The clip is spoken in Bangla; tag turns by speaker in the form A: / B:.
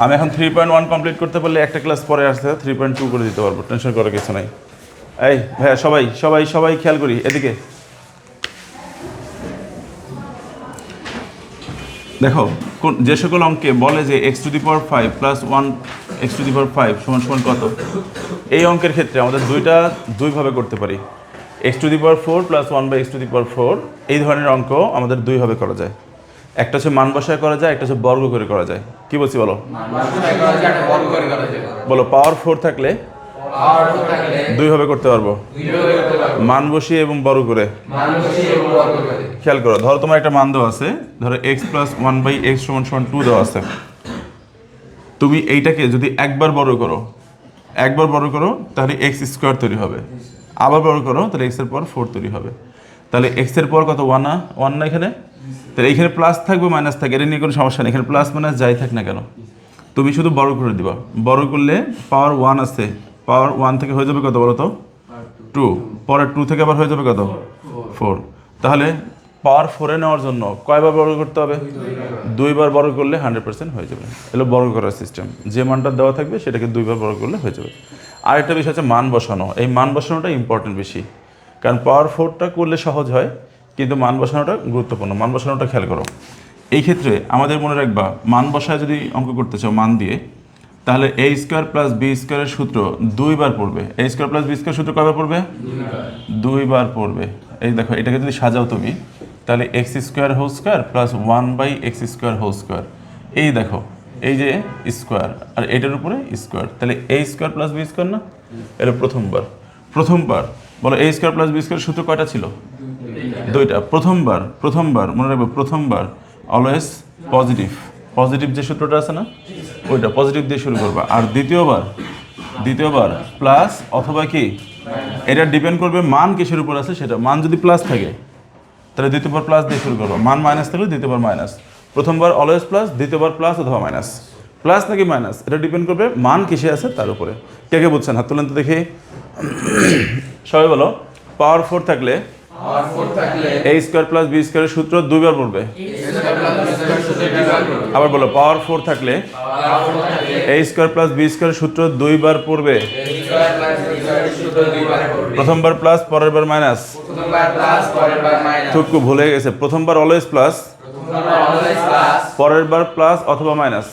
A: আমি এখন 3.1 কমপ্লিট করতে পারলে একটা ক্লাস পরে আসতে 3.2 করে দিতে পারবো, টেনশন করার কিছু নাই। এই ভাইয়া সবাই সবাই সবাই খেয়াল করি এদিকে দেখো, যে সকল অঙ্কে বলে যে x⁵ প্লাস 1 x⁵ সমান সমান কত, এই অঙ্কের ক্ষেত্রে আমাদের দুইভাবে করতে পারি। x⁴ প্লাস 1/x⁴, এই ধরনের অঙ্ক আমাদের দুইভাবে করা যায়। একটা হচ্ছে মান বসায় করা যায়, একটা হচ্ছে বর্গ করে করা যায়। কি বলছি বলো? বলো পাওয়ার 4 থাকলে দুইভাবে করতে পারবো, মান বসিয়ে এবং বর্গ করে। খেয়াল করো, ধরো তোমার একটা মান দেওয়া আছে, ধরো x প্লাস 1/x = 2 দেওয়া আছে। তুমি এইটাকে যদি একবার বর্গ করো তাহলে x² তৈরি হবে, আবার বর্গ করো তাহলে x এর পাওয়ার 4 তৈরি হবে। তাহলে x এর পাওয়ার কত? 1 না এখানে? তাহলে এখানে প্লাস থাকবে মাইনাস থাকবে, এটা নিয়ে কোনো সমস্যা নেই। এখানে প্লাস মাইনাস যাই থাক না কেন, তুমি শুধু বড় করে দিবা। বড় করলে পাওয়ার 1 আছে, পাওয়ার 1 থেকে হয়ে যাবে কত বলো তো? 2। পরের 2 থেকে আবার হয়ে যাবে কত? 4। তাহলে পাওয়ার 4 নেওয়ার জন্য কয়বার বর্গ করতে হবে? দুইবার বর্গ করলে 100% হয়ে যাবে। এগুলো বর্গ করার সিস্টেম, যে মানটা দেওয়া থাকবে সেটাকে দুইবার বর্গ করলে হয়ে যাবে। আরেকটা বিষয় হচ্ছে মান বসানো। এই মান বসানোটা ইম্পর্টেন্ট বেশি, কারণ পাওয়ার 4টা করলে সহজ হয়, কিন্তু মান বসানোটা গুরুত্বপূর্ণ। মান বসানোটা খেয়াল করো। এই ক্ষেত্রে আমাদের মনে রাখবা, মান বসায় যদি অঙ্ক করতে চাও মান দিয়ে, তাহলে a² + b² এর সূত্র দুইবার পড়বে। a² + b² সূত্র কয়বার পড়বে? দুইবার পড়বে। এই দেখো, এটাকে যদি সাজাও তুমি, তাহলে x² প্লাস 1/x²। এই দেখো, এই যে স্কোয়ার আর এটার উপরে স্কোয়ার, তাহলে a² + b² না? এটা প্রথমবার বলো a² + b² সূত্র কয়টা ছিল? দুইটা। প্রথমবার মনে রাখবে, প্রথমবার অলওয়েজ পজিটিভ যে সূত্রটা আছে না, ওইটা পজিটিভ দিয়ে শুরু করবা। আর দ্বিতীয়বার প্লাস অথবা কি, এটা ডিপেন্ড করবে মান কিসের উপর আছে সেটা। মান যদি প্লাস থাকে তাহলে দ্বিতীয়বার প্লাস দিয়ে শুরু করবা, মান মাইনাস থাকলে দ্বিতীয়বার মাইনাস। প্রথমবার অলওয়েজ প্লাস, দ্বিতীয়বার প্লাস অথবা মাইনাস। প্লাস নাকি মাইনাস এটা ডিপেন্ড করবে মান কিসে আছে তার উপরে। কে বুঝছেন? হাত তুলেন তো দেখি। সবাই বলো, পাওয়ার 4 থাকলে a² + b² এর সূত্র দুইবার পড়বে। আবার বলো, পাওয়ার 4 থাকলে a² + b² এর সূত্র দুইবার পড়বে। প্রথমবার প্লাস, পরের বার মাইনাস। থুকু ভুলে গেছে, প্রথমবার অলওয়েজ প্লাস, পরের বার প্লাস অথবা মাইনাস।